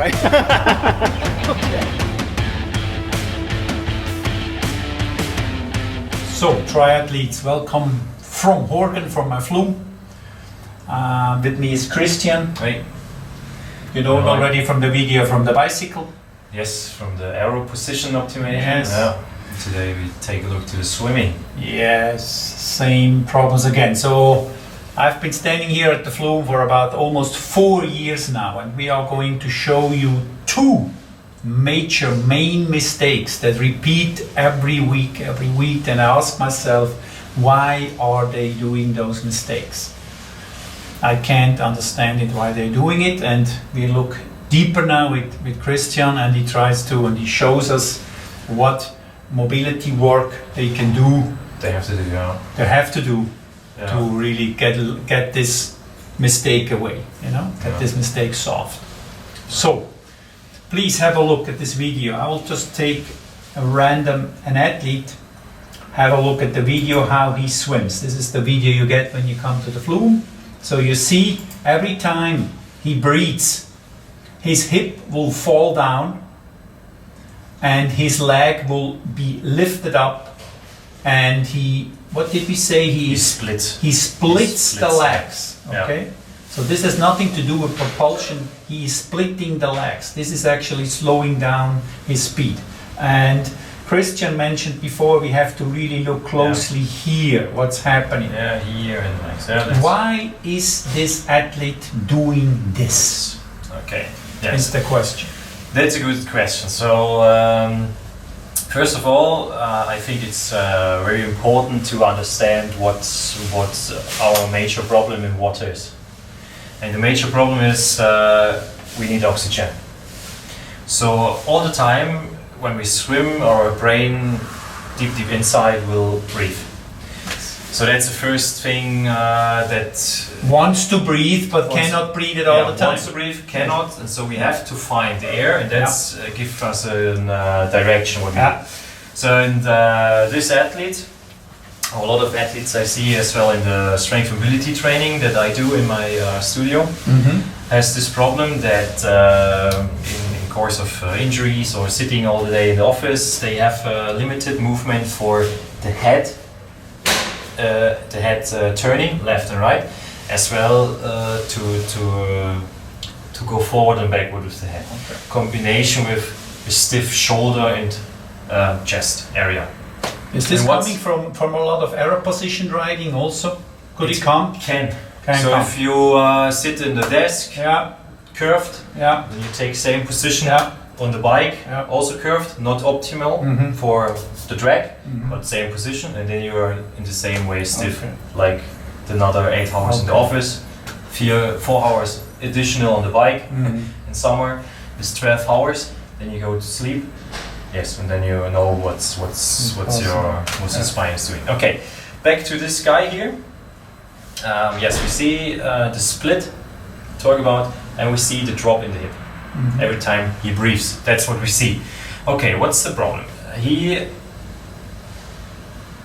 right? So, triathletes, welcome from Horgen, from my Flume. With me is Christian. Hey. You know already from the video from the bicycle. Yes, from the aero position optimization. Yes. Yeah. Today we take a look to the swimming. Yes, same problems again. So I've been standing here at the Flume for about almost 4 years now, and we are going to show you two major main mistakes that repeat every week, and I ask myself, why are they doing those mistakes? I can't understand it why they're doing it, and we look deeper now with Christian, and he tries to, and he shows us what mobility work they can do. They have to do, yeah. They have to do Yeah. to really get this mistake away, get Yeah. this mistake solved. So please have a look at this video. I will just take an athlete, have a look at the video how he swims. This is the video you get when you come to the Flume. So you see, every time he breathes, his hip will fall down and his leg will be lifted up, and what did we say? He splits. He splits the legs. Okay? Yeah. So this has nothing to do with propulsion. He is splitting the legs. This is actually slowing down his speed. And Christian mentioned before, we have to really look closely here, what's happening. Yeah, here and like that. Why is this athlete doing this? Okay. Is Yes. the question. That's a good question. So, first of all, I think it's very important to understand what our major problem in water is. And the major problem is we need oxygen. So all the time when we swim, our brain deep inside will breathe. So that's the first thing that Wants to breathe but cannot breathe it all the time. wants to breathe, cannot, and so we have to find the air, and that's give us a direction. What we do. So, and this athlete, a lot of athletes I see as well in the strength mobility training that I do in my studio, has this problem that in course of injuries or sitting all the day in the office, they have limited movement for the head. Turning left and right, as well to go forward and backward with the head. Okay. Combination with a stiff shoulder and chest area. Is this And what's- coming from a lot of error position riding also? Could it come? Can. Can So come. if you sit in the desk, Yeah, curved, yeah, then you take same position yeah. on the bike, Yeah. also curved, not optimal for the drag, but same position, and then you are in the same way stiff, Okay. like another 8 hours in the Okay. office, 4 hours additional on the bike in summer, it's 12 hours, then you go to sleep. Yes, and then you know what's your spine is doing. Okay, back to this guy here. Yes, we see the split, talk about, and we see the drop in the hip. Every time he breathes, that's what we see. Okay, what's the problem?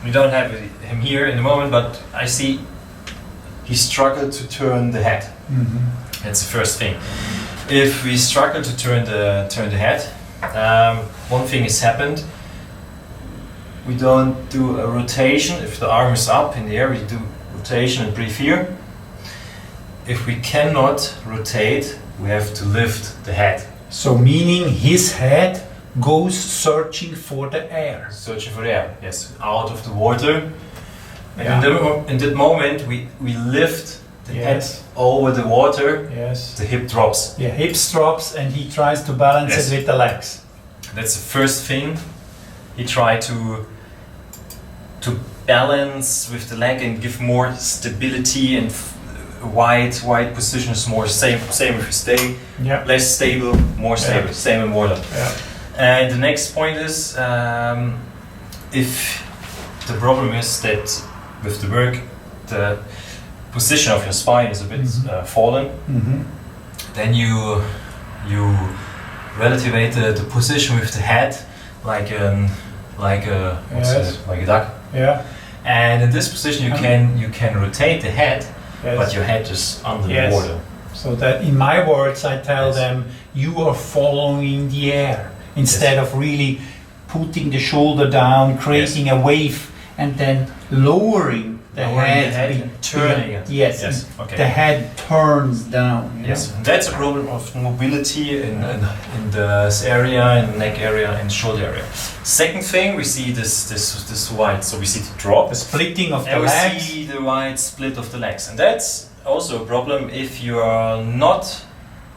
We don't have him here in the moment, but I see he struggled to turn the head. That's the first thing. If we struggle to turn the head, one thing has happened. We don't do a rotation. If the arm is up in the air, we do rotation and breathe here. If we cannot rotate, we have to lift the head. So meaning his head goes searching for the air. Searching for the air, yes, out of the water. And Yeah. in that moment, we lift the head Yes. over the water, Yes. the hip drops. Yeah, hips drops and he tries to balance Yes. it with the legs. That's the first thing. He tried to balance with the leg and give more stability, and wide position is more same if you stay Yeah. less stable, more stable, Yeah. same in water. Yeah. And the next point is if the problem is that with the work the position of your spine is a bit fallen, then you relativate the position with the head like a Yes. like a duck. Yeah. And in this position you can rotate the head, Yes. but your head is under Yes. the water. So that in my words, I tell them, you are following the air instead of really putting the shoulder down, creating a wave, and then lowering the head and turning it. Yes. Okay. The head turns down. Yes, and that's a problem of mobility in this area, in the neck area and shoulder area. Second thing, we see this wide, so we see the drop, the splitting of the and legs. we see the wide split of the legs, and that's also a problem if you are not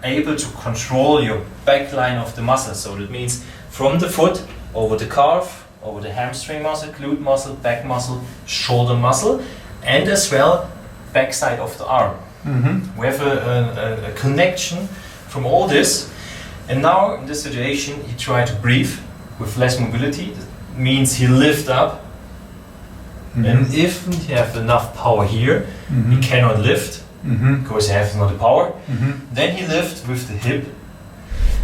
able to control your back line of the muscle. So that means from the foot over the calf, over the hamstring muscle, glute muscle, back muscle, shoulder muscle, and as well back side of the arm. We have a connection from all this, and now in this situation he try to breathe with less mobility. That means he lift up, and if he have enough power here, he cannot lift because he has not the power. Then he lift with the hip.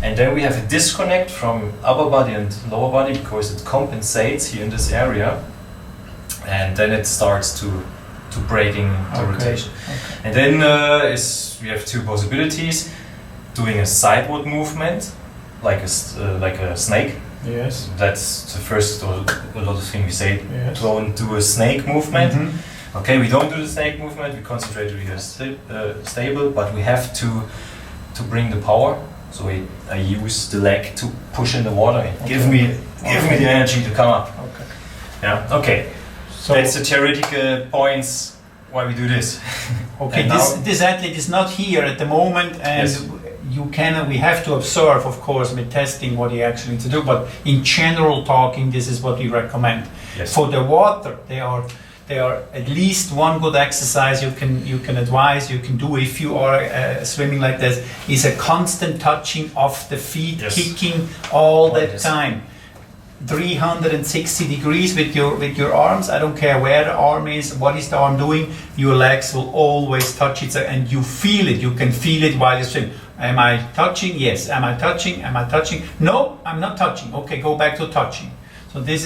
And then we have a disconnect from upper body and lower body because it compensates here in this area, and then it starts to breaking the rotation. And then we have two possibilities: doing a sideward movement, like a snake. Yes. That's the first a lot of things we say. Yes. Don't do a snake movement. Okay, we don't do the snake movement. We concentrate to be stable, but we have to bring the power. So I use the leg to push in the water and give me the energy to come up. Okay. Yeah. Okay. So that's the theoretical points why we do this. Okay. This athlete is not here at the moment, and we have to observe, of course, with testing what he actually needs to do. But in general talking, this is what we recommend. Yes. For the water, they are at least one good exercise you can advise, you can do if you are swimming like this, is a constant touching of the feet, kicking all the time. 360 degrees with your arms. I don't care where the arm is, what is the arm doing, your legs will always touch it, and you feel it. You can feel it while you swim. Am I touching? Yes. Am I touching? Am I touching? No, I'm not touching. Okay, go back to touching. So this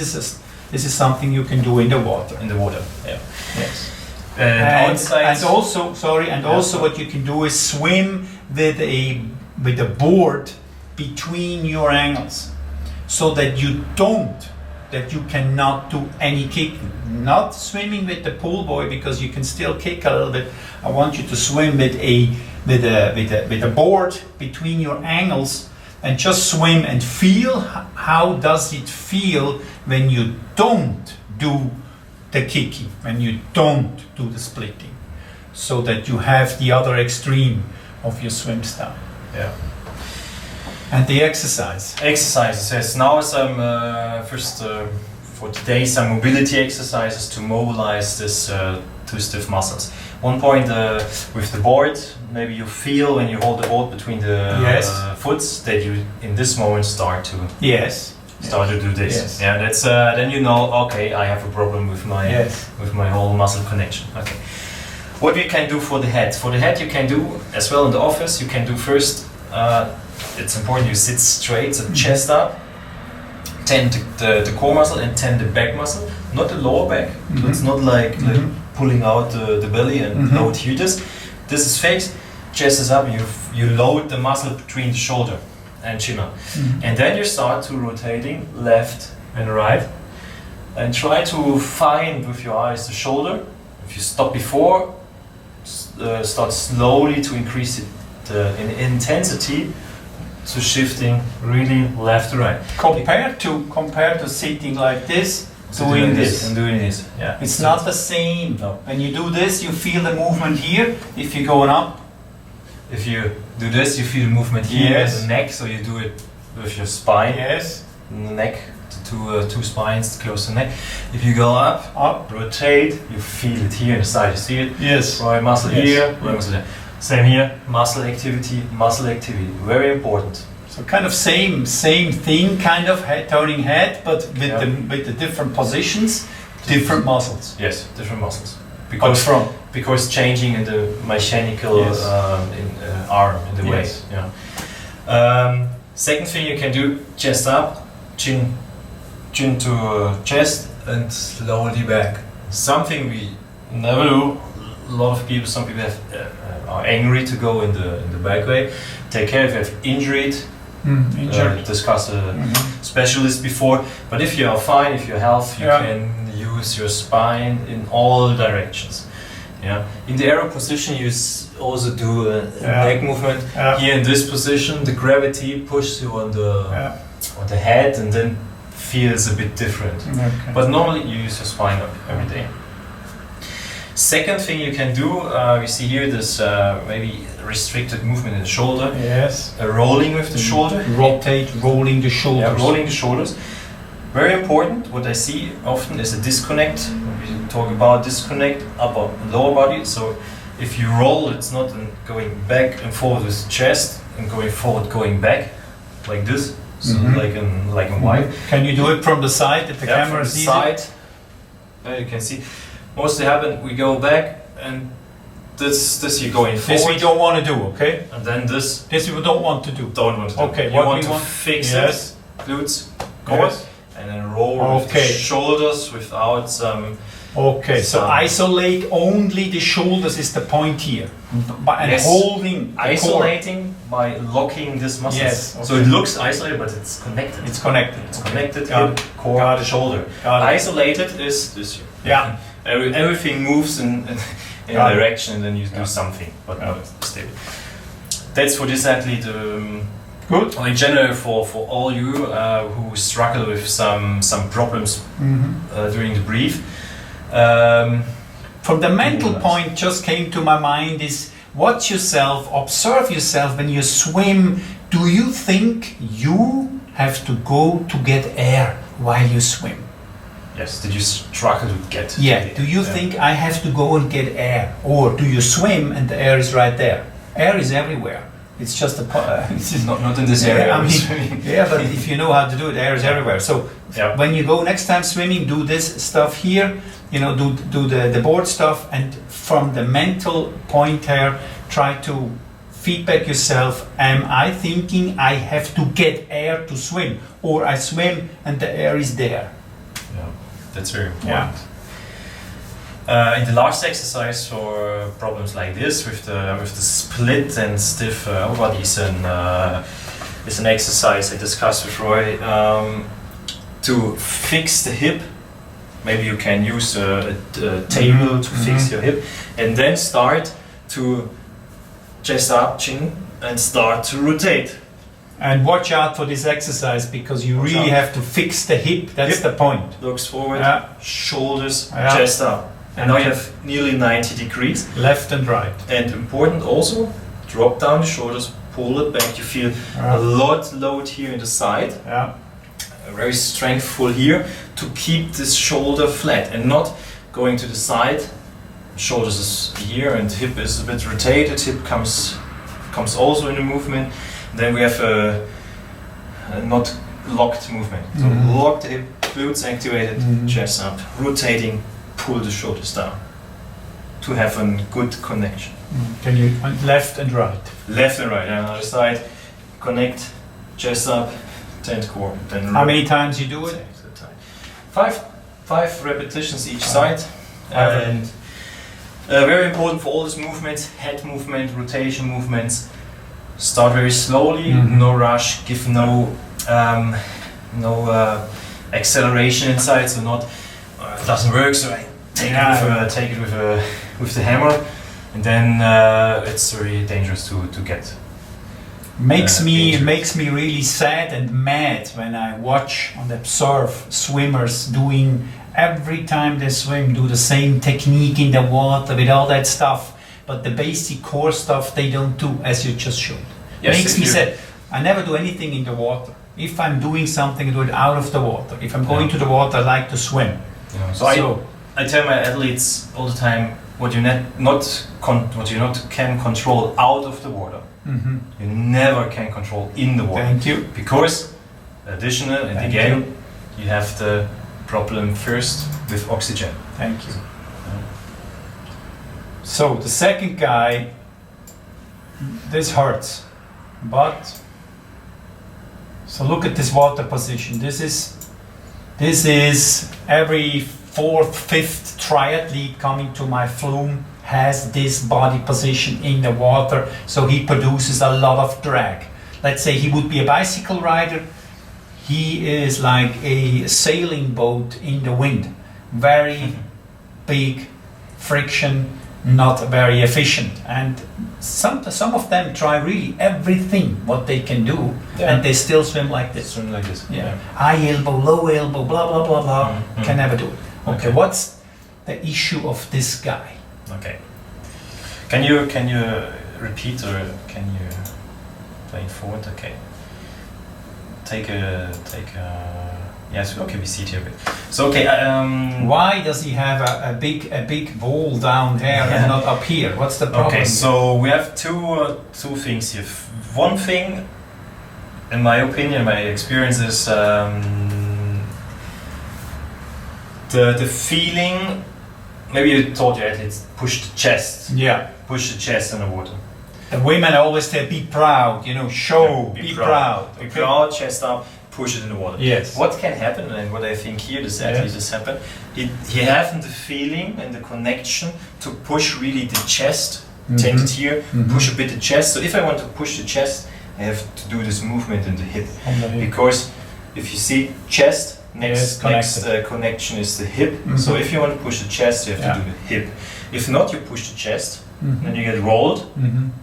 is something you can do in the water. In the water, yeah. Yes. And also what you can do is swim with a board between your ankles, so that you cannot do any kicking. Not swimming with the pool boy, because you can still kick a little bit. I want you to swim with a board between your ankles, and just swim and feel how does it feel when you don't do the kicking, when you don't do the splitting, so that you have the other extreme of your swim style. Yeah. And the exercise. Exercises. Yes. Now some for today some mobility exercises to mobilize this two stiff muscles. One point with the board, maybe you feel when you hold the board between the foots that you in this moment start to do this. Yes. Yeah, that's then you know, okay, I have a problem with my whole muscle connection. Okay. What we can do for the head? For the head, you can do as well in the office. You can do first. It's important you sit straight, so chest up, tend the core muscle and tend the back muscle, not the lower back. So it's not like pulling out the belly and load here. This is fixed. Chest is up. You load the muscle between the shoulder and chin up, and then you start to rotating left and right, and try to find with your eyes the shoulder. If you stop before, start slowly to increase it in intensity, to shifting really left to right. Compared to sitting like this, doing this and doing this. Yeah, it's not the same. No. When you do this, you feel the movement here. If you're going up, if you do this, you feel the movement here in the neck. So you do it with your spine. Yes. In the neck, two spines close to the neck. If you go up, rotate, you feel it here in the side. You see it? Yes. Right muscle here, right muscle there. Same here, muscle activity, very important. So kind of same thing, kind of turning head, but with the different positions, different muscles. Yes, different muscles. Because changing in the mechanical arm in the waist. Yeah. Second thing you can do: chest up, chin to chest, and slowly back. Something we never do. a lot of people, some people are angry to go in the back way. Take care if you have injured. Discuss a specialist before. But if you are fine, if you're healthy, you can use your spine in all directions. Yeah. In the arrow position, you also do a neck movement. Here in this position, the gravity pushes you on the head, and then feels a bit different. Okay. But normally you use your spine up every day. Second thing you can do, we see here this maybe restricted movement in the shoulder. Yes. Rolling with the shoulder. Rotate, rolling the shoulders. Yeah, rolling the shoulders. Very important. What I see often is a disconnect. We talk about disconnect upper and lower body. So if you roll, it's not going back and forward with the chest and going forward, going back like this. So like in Y. Can you do it from the side if the camera sees it? You can see. Mostly happen, we go back, and this you're going forward. This we don't want to do, okay? And then this we don't want to do. Don't want to do. Okay, you want to fix it, glutes, core, and then roll with the shoulders without some. Okay, so isolate only the shoulders is the point here, and holding. Isolating by locking this muscle. Yes. Okay. So it looks isolated, but it's connected. It's connected. It's connected. Hip, core, shoulder. Isolated is this here. Yeah. Everything moves in a direction, and then you do something, but not stable. That's for this athlete. Good. Or in general, for all you who struggle with some problems during the breathe. From the mental point, just came to my mind is watch yourself, observe yourself when you swim. Do you think you have to go to get air while you swim? Yes. Did you struggle to get? Yeah. Do you think I have to go and get air, or do you swim and the air is right there? Air is everywhere. It's just it's not in this area. I mean, but if you know how to do it, air is everywhere. So when you go next time swimming, do this stuff here. You know, do the board stuff, and from the mental point here, try to feedback yourself. Am I thinking I have to get air to swim, or I swim and the air is there? Yeah, that's very important. In the last exercise for problems like this, with the split and stiff upper body, is an exercise I discussed with Roy to fix the hip. Maybe you can use a table to fix your hip, and then start to chest up, chin, and start to rotate. And watch out for this exercise, because you really have to fix the hip. That's the point. Looks forward, shoulders, chest up. And now you have nearly 90 degrees. Left and right. And important also, drop down the shoulders, pull it back. You feel a lot load here in the side. Very strengthful here to keep this shoulder flat and not going to the side. Shoulders is here and hip is a bit rotated. Hip comes also in the movement. Then we have a not locked movement. So locked hip, glutes activated, chest up, rotating, pull the shoulders down to have a good connection. Can you left and right? Left and right. And other side, connect, chest up, tent core. Then how many times you do it? Five repetitions each side. And very important for all these movements: head movement, rotation movements. Start very slowly, no rush. Give no acceleration inside. So not it doesn't work. So I take it with the hammer, and then it's very dangerous to get. Makes me really sad and mad when I watch and observe swimmers doing, every time they swim, do the same technique in the water with all that stuff, but the basic core stuff they don't do, as you just showed. Yes, makes me sad. I never do anything in the water. If I'm doing something, I do it out of the water. If I'm going to the water, I like to swim. Yeah. So I tell my athletes all the time, what you not can control out of the water, you never can control in the water. Thank you. Because additional, and again, you have the problem first with oxygen. Thank you. So the second guy, this hurts, but so look at this water position. This is every fourth, fifth triathlete coming to my Flume has this body position in the water, so he produces a lot of drag. Let's say he would be a bicycle rider, he is like a sailing boat in the wind. Very big friction, not very efficient. And some of them try really everything what they can do, and they still swim like this. Swim like this. Yeah. High elbow, low elbow, blah blah blah blah. Can never do it. Okay, what's the issue of this guy? Okay. Can you repeat, or can you play it forward? Okay. Take a. Yes. Okay, we see it here a bit. So okay. Why does he have a big ball down there and not up here? What's the problem? Okay, so we have two things here. One thing, in my opinion, my experience is the feeling. Maybe you told your athletes push the chest. Yeah. Push the chest in the water. The women always say, be proud, show, Yeah, be proud. Be proud, chest up, push it in the water. Yes. What can happen, and what I think here this athlete has happened, he hasn't the feeling and the connection to push really the chest, tended here, push a bit the chest. So if I want to push the chest, I have to do this movement in the hip. Because if you see chest, next connection is the hip. So if you want to push the chest, you have to do the hip. If not, you push the chest, then you get rolled,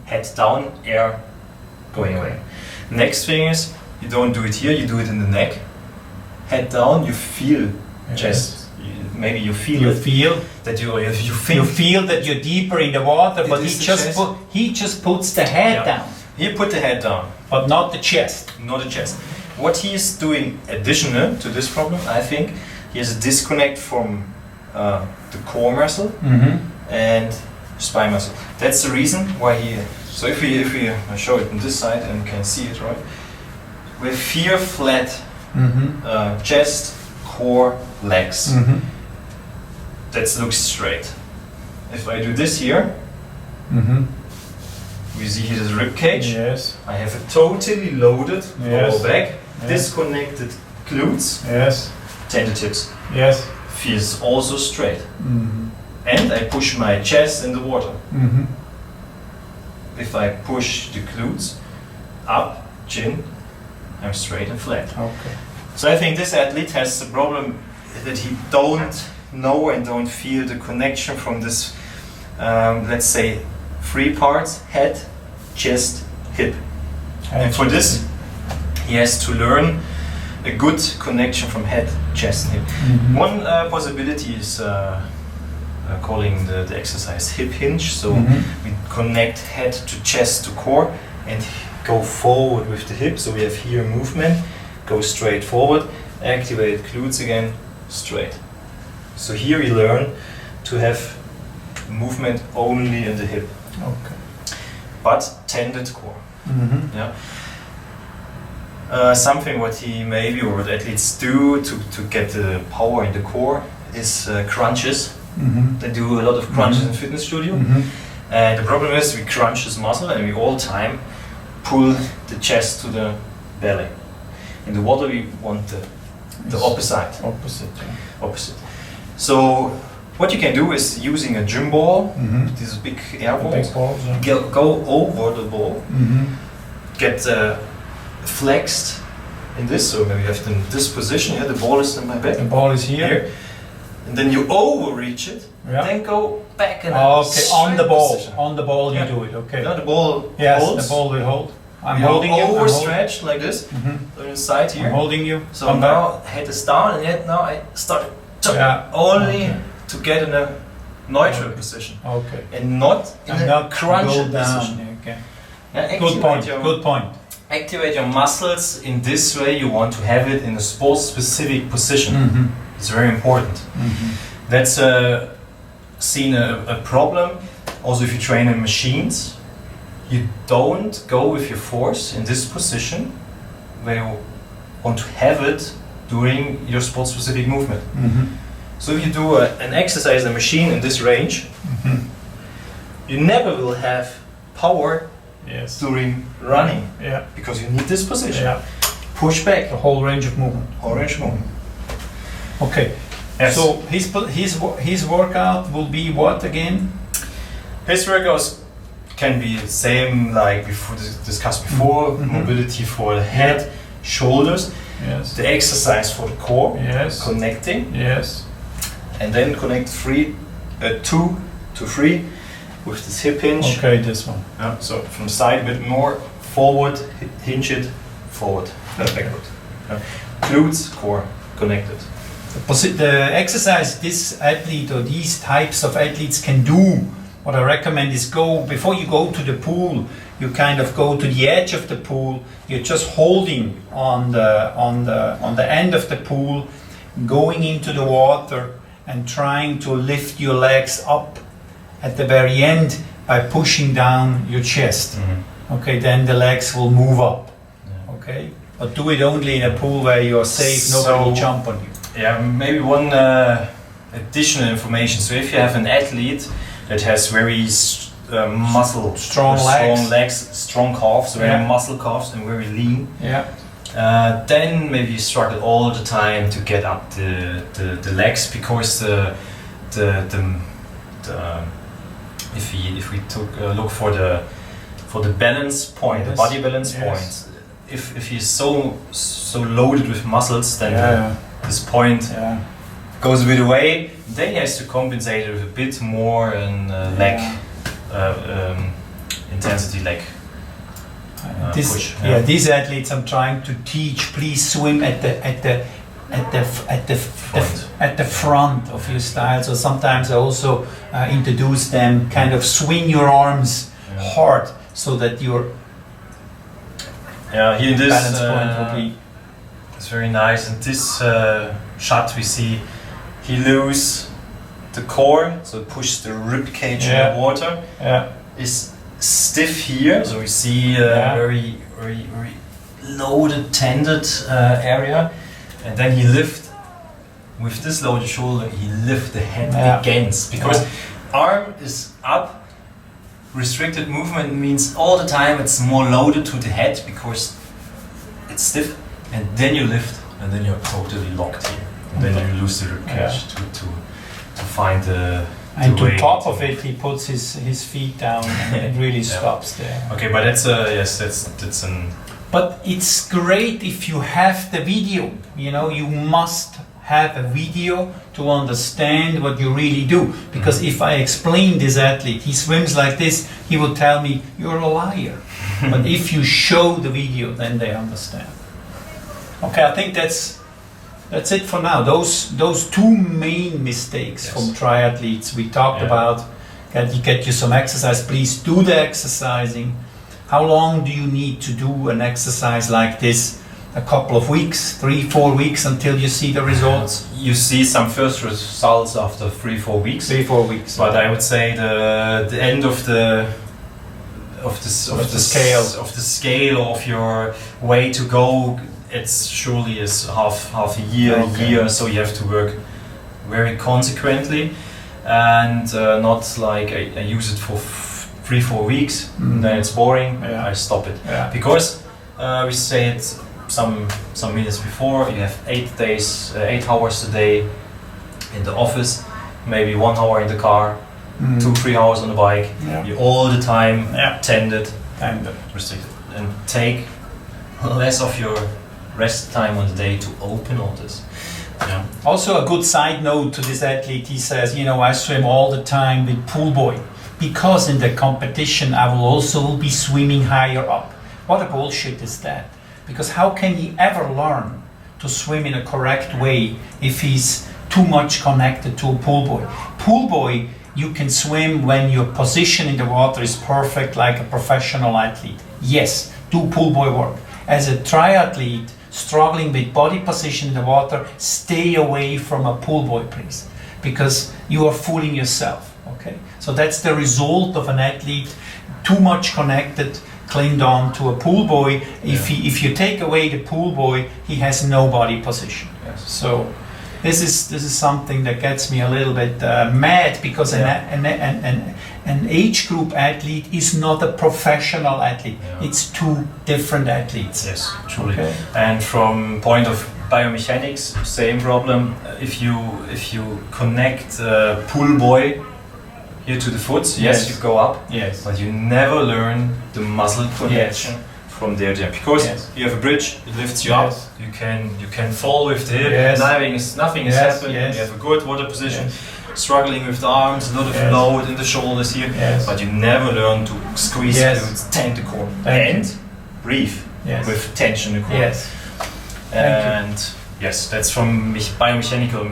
head down, air going away. Next thing is, you don't do it here, you do it in the neck. Head down, you feel chest. Maybe you feel that you think. You feel that you're deeper in the water, but he just puts the head down. He put the head down, but not the chest. Not the chest. What he is doing additional to this problem, I think, he has a disconnect from the core muscle and spine muscle. That's the reason why he. So if we I show it on this side and you can see it, right? With here flat chest, core, legs. That looks straight. If I do this here, we see here the rib cage. Yes. I have a totally loaded lower back, disconnected glutes, tended hips. Yes. Feels also straight. And I push my chest in the water. If I push the glutes up, chin, I'm straight and flat. Okay. So I think this athlete has the problem that he don't know and don't feel the connection from this, let's say, three parts: head, chest, hip. And for this, he has to learn a good connection from head, chest, and hip. One possibility is calling the exercise hip hinge. So we connect head to chest to core and go forward with the hip. So we have here movement, go straight forward, activate glutes again, straight. So here we learn to have movement only in the hip. Okay. But tended core. Something what he maybe or what athletes do to get the power in the core is crunches. They do a lot of crunches in fitness studio. And the problem is we crunch this muscle and we all time pull the chest to the belly. In the water we want the opposite. Opposite. So what you can do is using a gym ball, these big air balls, go over the ball, get flexed in this, so maybe you have in this position here, the ball is in my back. The ball is here. And then you overreach it, then go back and on the ball. position. On the ball you do it, okay. Now the ball holds. The ball will hold. I'm you holding you. Overstretched like this, on the side here. I'm holding you. So now head is down, and yet now I start only to get in a neutral position. Okay. And not in a crunched position. Okay. Good point. Good point. Activate your muscles in this way. You want to have it in a sports-specific position. It's very important. That's seen a problem. Also, if you train in machines, you don't go with your force in this position where you want to have it during your sport-specific movement. So if you do an exercise in a machine in this range, you never will have power during running because you need this position. Push back. The whole range of movement. Okay. Yes. So his workout will be what again? His workouts can be the same like before discussed before. Mobility for the head, shoulders. Yes. The exercise for the core. Yes. Connecting. Yes. And then connect 2 to 3 with this hip hinge. Okay, this one. So from the side a bit more forward, hinge it forward, backward. Glutes, core connected. The exercise this athlete or these types of athletes can do, what I recommend is before you go to the pool, you kind of go to the edge of the pool, you're just holding on the end of the pool, going into the water and trying to lift your legs up at the very end by pushing down your chest. Okay, then the legs will move up. Okay, but do it only in a pool where you're safe, nobody will jump on you. Yeah, maybe one additional information. So if you have an athlete that has very strong legs, strong calves, very muscle calves, and very lean, then maybe you struggle all the time to get up the legs, because if we took a look for the balance point, the body balance point, if he's so loaded with muscles, then this point goes a bit away. Then he has to compensate with a bit more leg intensity, leg push. These athletes I'm trying to teach. Please swim at the front of your style. So sometimes I also introduce them, kind of swing your arms hard so that your here in this balance point will be. It's very nice. In this shot we see he loses the core, so it pushes the rib cage in the water. Is stiff here, so we see very loaded, tended area, and then he lift with this loaded shoulder. He lift the head against, because arm is up. Restricted movement means all the time it's more loaded to the head because it's stiff, and then you lift, and then you're totally locked here. And then you lose the rib cage to find the and way to top of it, he puts his feet down and it really stops there. Okay, but that's that's an. But it's great if you have the video. You know, you must have a video to understand what you really do. Because if I explain this athlete, he swims like this, he will tell me you're a liar. But if you show the video, then they understand. Okay, I think that's it for now. Those two main mistakes from triathletes we talked about. Get you some exercise. Please do the exercising. How long do you need to do an exercise like this? A couple of weeks, 3-4 weeks until you see the results. You see some first results after 3-4 weeks. 3-4 weeks. But I would say the end of the scale of your way to go, it's surely is half a year. So you have to work very consequently, and not like I use it for 3-4 weeks, then it's boring. I stop it because we say it some minutes before. You have 8 hours a day in the office, maybe 1 hour in the car, 2-3 hours on the bike. You all the time tended, restricted, and take less of your rest time on the day to open all this. Also, a good side note to this athlete, he says, I swim all the time with pool boy because in the competition I will also be swimming higher up. What a bullshit is that? Because how can he ever learn to swim in a correct way if he's too much connected to a pool boy? Pool boy, you can swim when your position in the water is perfect, like a professional athlete. Yes, do pool boy work. As a triathlete struggling with body position in the water, stay away from a pool boy, please, because you are fooling yourself. Okay, so that's the result of an athlete too much connected, clinged on to a pool boy. If you take away the pool boy, he has no body position. So this is something that gets me a little bit mad, because an age group athlete is not a professional athlete. It's two different athletes. Yes, truly. Okay. And from point of biomechanics, same problem. If you connect pool boy here to the foot. Yes, Yes. you go up, Yes. but you never learn the muscle connection from there to there. Because Yes. you have a bridge, it lifts you Yes. up. You can fall with the hip. Yes. Nothing is Yes, happening. yes. You have a good water position. Yes. Struggling with the arms, a lot of Yes. load in the shoulders here, Yes. but you never learn to squeeze Yes. glutes, tend the core, Thank and breathe Yes. with tension in the core. Yes. Thank you. And yes, that's from mechanical,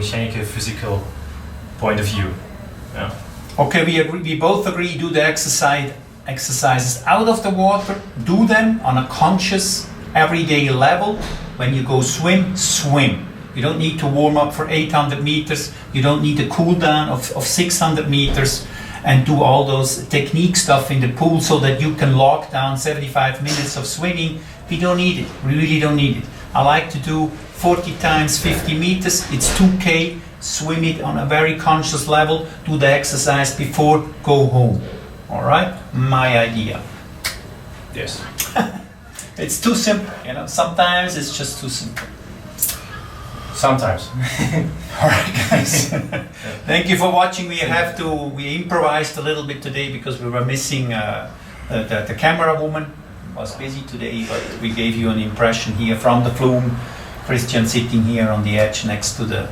physical point of view. Yeah. Okay, we agree. We both agree. Do the exercises out of the water. Do them on a conscious, everyday level. When you go swim, swim. You don't need to warm up for 800 meters. You don't need a cool down of 600 meters and do all those technique stuff in the pool so that you can lock down 75 minutes of swimming. We don't need it. We really don't need it. I like to do 40 times 50 meters. It's 2K. Swim it on a very conscious level. Do the exercise before, go home. All right? My idea. Yes. It's too simple, Sometimes it's just too simple. Sometimes. All right, guys. Thank you for watching. We improvised a little bit today because we were missing the camera woman. Was busy today, but we gave you an impression here from the Flume. Christian sitting here on the edge next to the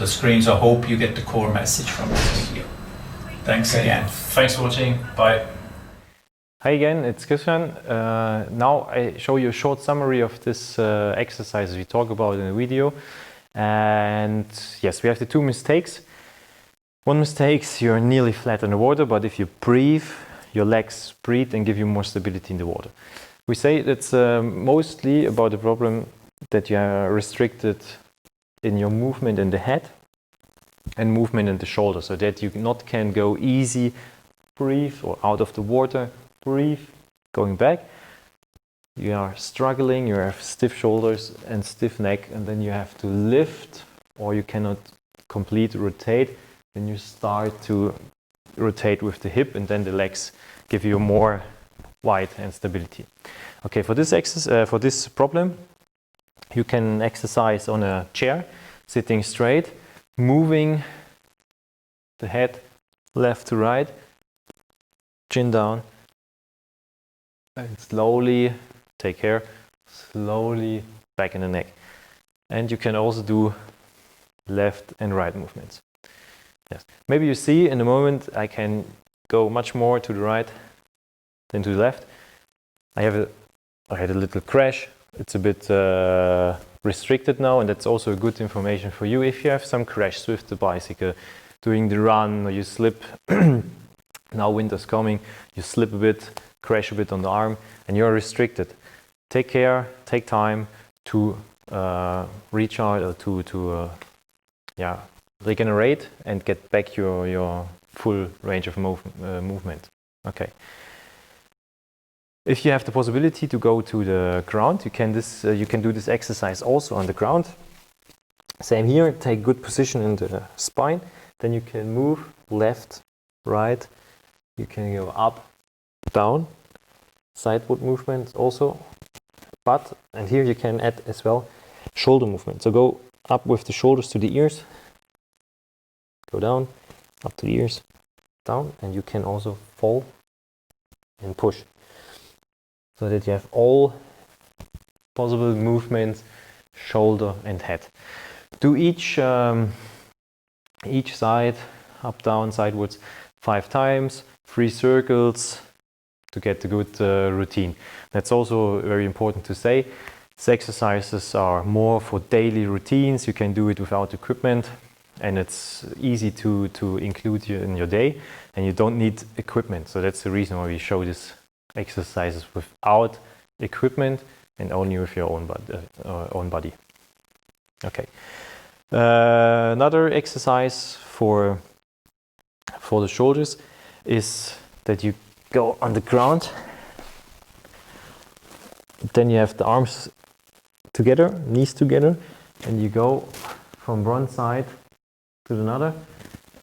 screen. So I hope you get the core message from this video. Thanks again. Thanks for watching. Bye. Hi again, it's Christian. Now I show you a short summary of this exercises we talk about in the video. And yes, we have the two mistakes. One mistake is you're nearly flat in the water, but if you breathe, your legs breathe and give you more stability in the water. We say that's mostly about the problem that you are restricted in your movement in the head and movement in the shoulder, so that you not can go easy, breathe, or out of the water, breathe, going back. You are struggling, you have stiff shoulders and stiff neck, and then you have to lift, or you cannot complete rotate. Then you start to rotate with the hip, and then the legs give you more weight and stability. Okay, for this problem, you can exercise on a chair, sitting straight, moving the head left to right, chin down, and slowly, take care, slowly back in the neck. And you can also do left and right movements. Yes. Maybe you see in a moment I can go much more to the right than to the left. I had a little crash. It's a bit restricted now, and that's also good information for you if you have some crashes with the bicycle, doing the run, or you slip. Now winter's coming, you slip a bit, crash a bit on the arm, and you're restricted. Take care, take time to recharge, or to regenerate and get back your full range of movement. Okay. If you have the possibility to go to the ground, you can do this exercise also on the ground. Same here, take good position in the spine, then you can move left, right, you can go up, down, sideward movements also, and here you can add as well shoulder movement. So go up with the shoulders to the ears, go down, up to the ears, down, and you can also fall and push, so that you have all possible movements, shoulder and head. Do each side, up, down, sidewards, 5 times, 3 circles, to get a good routine. That's also very important to say. These exercises are more for daily routines. You can do it without equipment, and it's easy to include you in your day, and you don't need equipment. So that's the reason why we show these exercises without equipment and only with your own body. Okay. Another exercise for the shoulders is that you go on the ground, then you have the arms together, knees together, and you go from one side to another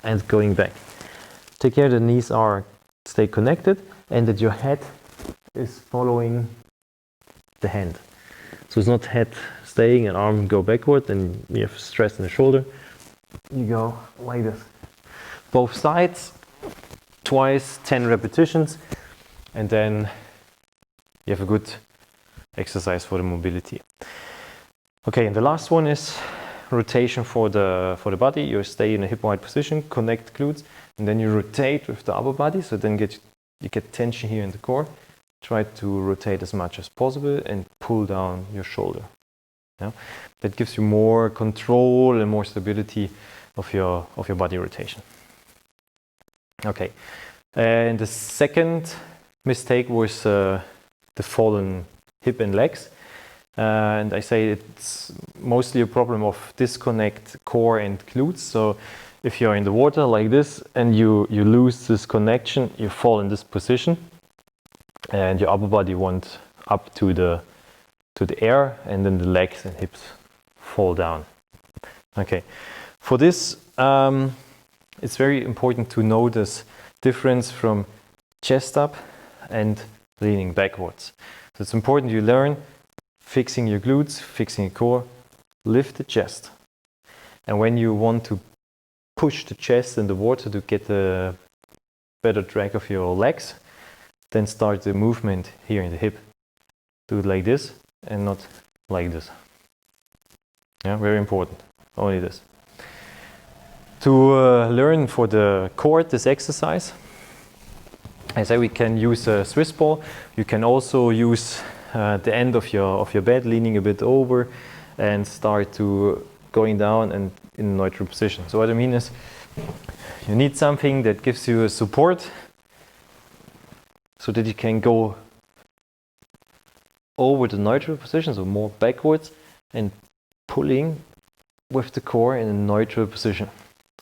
and going back. Take care the knees stay connected and that your head is following the hand. So it's not head staying and arm go backward and you have stress in the shoulder. You go like this. Both sides, twice 10 repetitions, and then you have a good exercise for the mobility. Okay, and the last one is rotation for the body. You stay in a hip wide position, connect glutes, and then you rotate with the upper body, so then you get tension here in the core. Try to rotate as much as possible and pull down your shoulder. Yeah? That gives you more control and more stability of your body rotation. Okay, and the second mistake was the fallen hip and legs. And I say it's mostly a problem of disconnect core and glutes. So if you're in the water like this and you lose this connection, you fall in this position and your upper body went up to the air, and then the legs and hips fall down. Okay, for this it's very important to know this difference from chest up and leaning backwards. So it's important you learn fixing your glutes, fixing your core, lift the chest. And when you want to push the chest in the water to get a better drag of your legs, then start the movement here in the hip. Do it like this and not like this. Yeah, very important. Only this. To learn for the core this exercise, I say we can use a Swiss ball. You can also use the end of your bed, leaning a bit over, and start to going down and in neutral position. So what I mean is, you need something that gives you a support, so that you can go over the neutral position, so more backwards, and pulling with the core in a neutral position.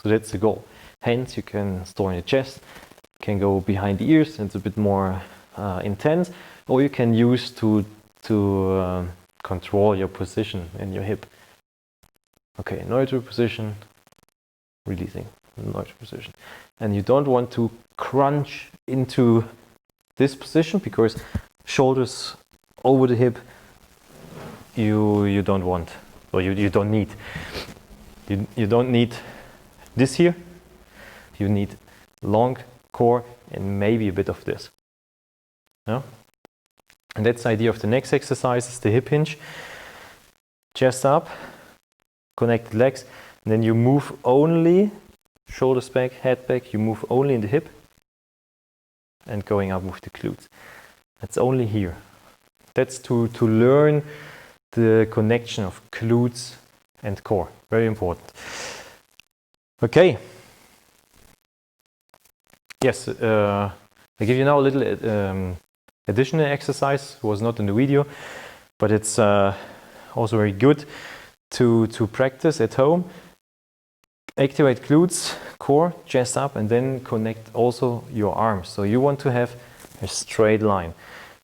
So that's the goal. Hands you can store in the chest, can go behind the ears, and it's a bit more intense, or you can use to control your position in your hip. Okay, neutral position, releasing, neutral position. And you don't want to crunch into this position, because shoulders over the hip you don't want, or you don't need. You don't need this here. You need long core and maybe a bit of this. Yeah? And that's the idea of the next exercise, is the hip hinge. Chest up, connected legs, and then you move only shoulders back, head back, you move only in the hip and going up with the glutes. That's only here. That's to learn the connection of glutes and core. Very important. Okay. Yes, I give you now a little additional exercise. It was not in the video, but it's also very good to practice at home. Activate glutes, core, chest up, and then connect also your arms. So you want to have a straight line.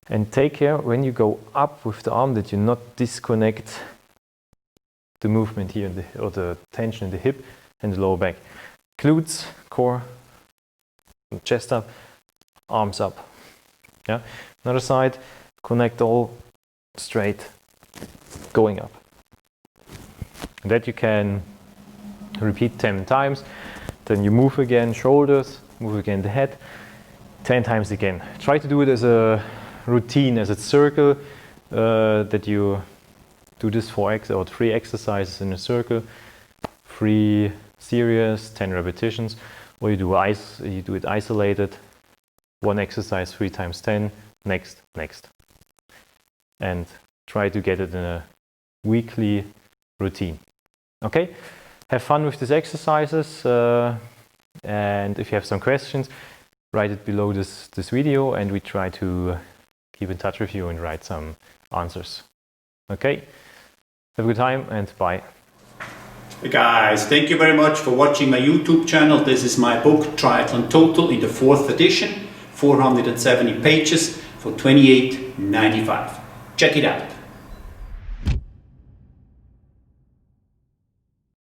And take care when you go up with the arm that you not disconnect the movement here or the tension in the hip and the lower back. Glutes, core, chest up, arms up. Yeah. Another side, connect all straight, going up. That you can repeat 10 times. Then you move again, shoulders, move again the head, 10 times again. Try to do it as a routine, as a circle, that you do this 3 exercises in a circle, 3 series, 10 repetitions, or you do it isolated, 1 exercise 3 times 10, next, and try to get it in a weekly routine. Okay, have fun with these exercises, and if you have some questions, write it below this video, and we try to keep in touch with you and write some answers. Okay, have a good time and bye. Hey guys, thank you very much for watching my YouTube channel. This is my book Triathlon Total in the 4th edition, 470 pages for $28.95. Check it out.